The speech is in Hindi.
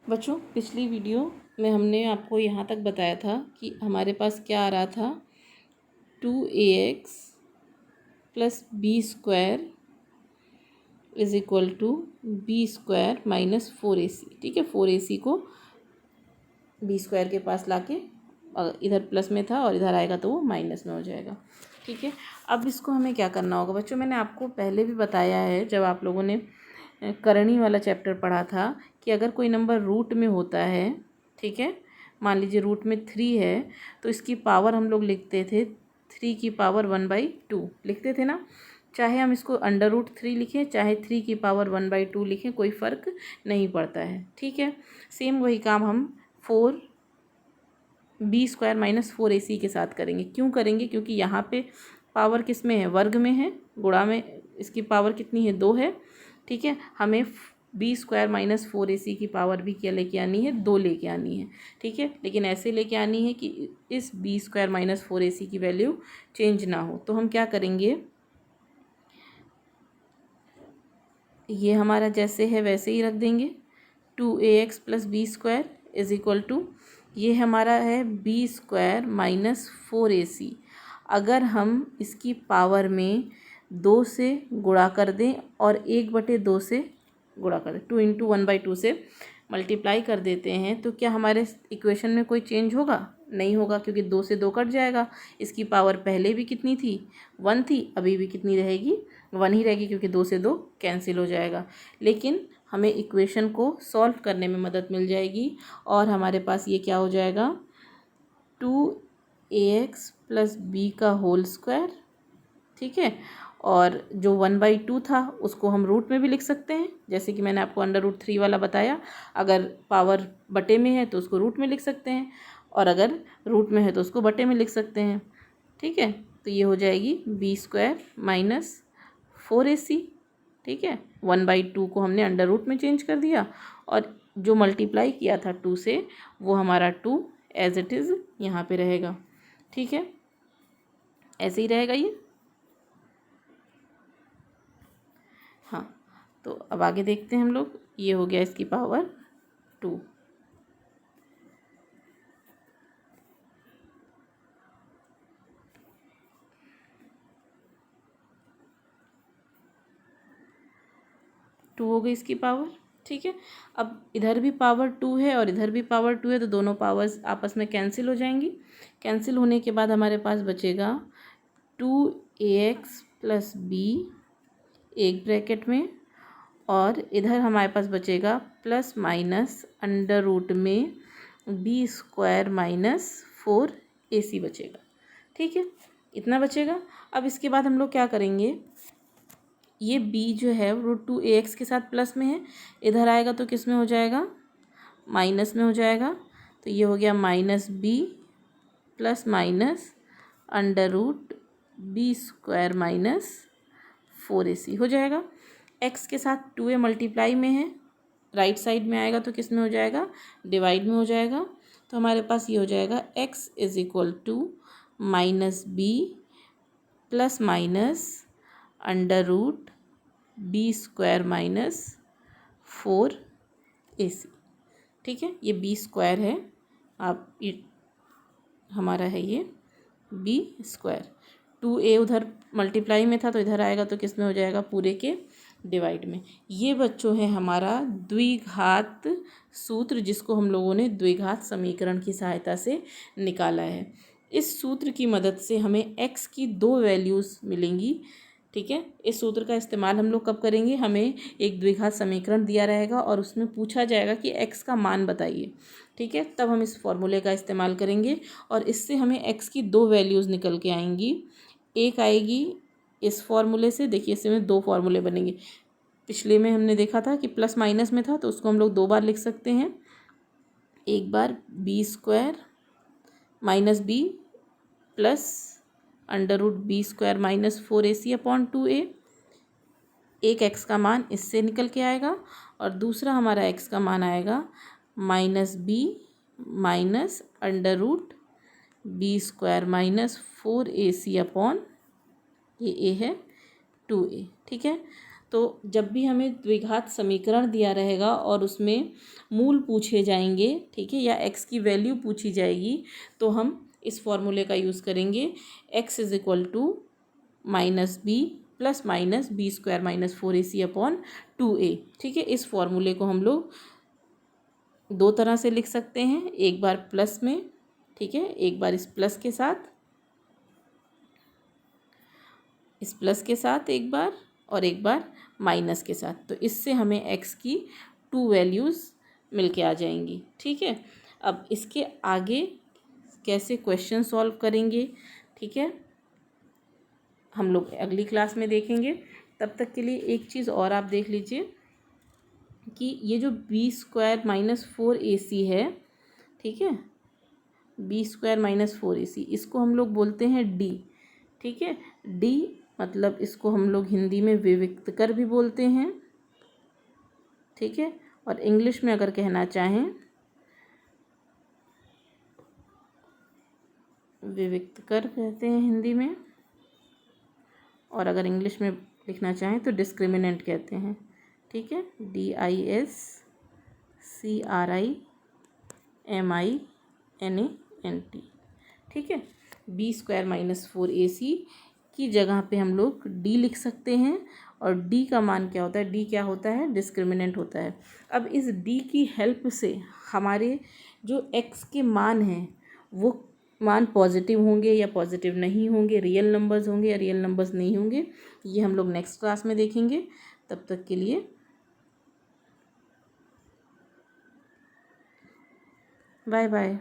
बच्चों, पिछली वीडियो में हमने आपको यहाँ तक बताया था कि हमारे पास क्या आ रहा था, 2ax plus B square is equal to B square minus 4ac। ठीक है, 4ac को बी स्क्वायर के पास लाके इधर प्लस में था और इधर आएगा तो वो माइनस में हो जाएगा। ठीक है, अब इसको हमें क्या करना होगा बच्चों, मैंने आपको पहले भी बताया है जब आप लोगों ने करणी वाला चैप्टर पढ़ा था कि अगर कोई नंबर रूट में होता है, ठीक है, मान लीजिए रूट में 3 है तो इसकी पावर हम लोग लिखते थे 3 की पावर 1/2 लिखते थे ना। चाहे हम इसको √3 लिखें चाहे 3 की पावर 1/2 लिखें, कोई फ़र्क नहीं पड़ता है। ठीक है, सेम वही काम हम 4b² माइनस 4ac के साथ करेंगे। क्यों करेंगे? क्योंकि यहाँ पे पावर किस में है, वर्ग में है, गुणा में इसकी पावर कितनी है, 2 है। ठीक है, हमें b² माइनस 4ac की पावर भी क्या लेके आनी है, 2 लेके आनी है। ठीक है, लेकिन ऐसे लेके आनी है कि इस b² माइनस 4ac की वैल्यू चेंज ना हो। तो हम क्या करेंगे, ये हमारा जैसे है वैसे ही रख देंगे। 2ax plus b² is equal to, ये हमारा है b² माइनस 4ac। अगर हम इसकी पावर में 2 से गुणा कर दें और 1/2 से गुणा कर दें, 2 इंटू 1/2 से मल्टीप्लाई कर देते हैं तो क्या हमारे इक्वेशन में कोई चेंज होगा? नहीं होगा, क्योंकि 2 से 2 कट जाएगा। इसकी पावर पहले भी कितनी थी, 1 थी, अभी भी कितनी रहेगी, 1 ही रहेगी, क्योंकि 2 से 2 कैंसिल हो जाएगा। लेकिन हमें इक्वेशन को सॉल्व करने में मदद मिल जाएगी और हमारे पास ये क्या हो जाएगा, 2ax प्लस b का होल स्क्वायर। ठीक है, और जो 1/2 था उसको हम रूट में भी लिख सकते हैं, जैसे कि मैंने आपको √3 वाला बताया। अगर पावर बटे में है तो उसको रूट में लिख सकते हैं, और अगर रूट में है तो उसको बटे में लिख सकते हैं। ठीक है, तो ये हो जाएगी b² माइनस 4ac। ठीक है, 1/2 को हमने √ में चेंज कर दिया और जो मल्टीप्लाई किया था 2 से वो हमारा 2 एज इट इज़ यहाँ पे रहेगा। ठीक है, ऐसे ही रहेगा ये। हाँ, तो अब आगे देखते हैं हम लोग। ये हो गया इसकी पावर 2। हो गई इसकी पावर। ठीक है, अब इधर भी पावर 2 है और इधर भी पावर 2 है, तो दोनों पावर्स आपस में कैंसिल हो जाएंगी। कैंसिल होने के बाद हमारे पास बचेगा 2ax प्लस b एक ब्रैकेट में, और इधर हमारे पास बचेगा प्लस माइनस √ में b² माइनस 4ac बचेगा। ठीक है, इतना बचेगा। अब इसके बाद हम लोग क्या करेंगे, ये b जो है वो √2ax के साथ प्लस में है, इधर आएगा तो किस में हो जाएगा, माइनस में हो जाएगा। तो ये हो गया -b plus minus √b² minus 4ac हो जाएगा। x के साथ 2a मल्टीप्लाई में है, राइट साइड में आएगा तो किस में हो जाएगा, डिवाइड में हो जाएगा। तो हमारे पास ये हो जाएगा x is equal to -b plus minus √b² minus 4ac। ठीक है, ये b² है, आप ये हमारा है ये b²। 2a उधर मल्टीप्लाई में था तो इधर आएगा तो किस में हो जाएगा, पूरे के डिवाइड में। ये बच्चों है हमारा द्विघात सूत्र, जिसको हम लोगों ने द्विघात समीकरण की सहायता से निकाला है। इस सूत्र की मदद से हमें x की 2 वैल्यूज़ मिलेंगी। ठीक है, इस सूत्र का इस्तेमाल हम लोग कब करेंगे, हमें एक द्विघात समीकरण दिया रहेगा और उसमें पूछा जाएगा कि x का मान बताइए। ठीक है, तब हम इस फॉर्मूले का इस्तेमाल करेंगे और इससे हमें x की 2 वैल्यूज़ निकल के आएंगी। एक आएगी इस फॉर्मूले से, देखिए इसमें 2 फॉर्मूले बनेंगे। पिछले में हमने देखा था कि प्लस माइनस में था तो उसको हम लोग 2 बार लिख सकते हैं। एक बार b² minus b plus √b² minus 4ac upon 2a। एक x का मान इससे निकल के आएगा और दूसरा हमारा x का मान आएगा -b minus √b² minus 4ac upon ये a है 2a। ठीक है, तो जब भी हमें द्विघात समीकरण दिया रहेगा और उसमें मूल पूछे जाएंगे, ठीक है, या एक्स की वैल्यू पूछी जाएगी, तो हम इस फॉर्मूले का यूज़ करेंगे, x is equal to minus B plus minus B square minus 4ac upon 2a। ठीक है, इस फॉर्मूले को हम लोग दो तरह से लिख सकते हैं, एक बार प्लस में, ठीक है, एक बार इस प्लस के साथ, इस प्लस के साथ एक बार, और एक बार माइनस के साथ। तो इससे हमें x की 2 वैल्यूज़ मिल के आ जाएंगी। ठीक है, अब इसके आगे कैसे क्वेश्चन सॉल्व करेंगे, ठीक है, हम लोग अगली क्लास में देखेंगे। तब तक के लिए एक चीज़ और आप देख लीजिए कि ये जो बी स्क्वायर माइनस 4ac है, ठीक है, बी स्क्वायर माइनस 4ac, इसको हम लोग बोलते हैं डी। ठीक है, डी मतलब इसको हम लोग हिंदी में विविक्तकर भी बोलते हैं। ठीक है, और इंग्लिश में अगर कहना चाहें, विविक्तकर कहते हैं हिंदी में, और अगर इंग्लिश में लिखना चाहें तो डिस्क्रिमिनेंट कहते हैं। ठीक है, DISCRIMINANT। ठीक है, बी स्क्वायर माइनस 4ac की जगह पे हम लोग डी लिख सकते हैं, और डी का मान क्या होता है, डी क्या होता है, डिस्क्रिमिनेंट होता है। अब इस डी की हेल्प से हमारे जो एक्स के मान हैं वो मान पॉजिटिव होंगे या पॉजिटिव नहीं होंगे, रियल नंबर्स होंगे या रियल नंबर्स नहीं होंगे, ये हम लोग नेक्स्ट क्लास में देखेंगे। तब तक के लिए बाय बाय।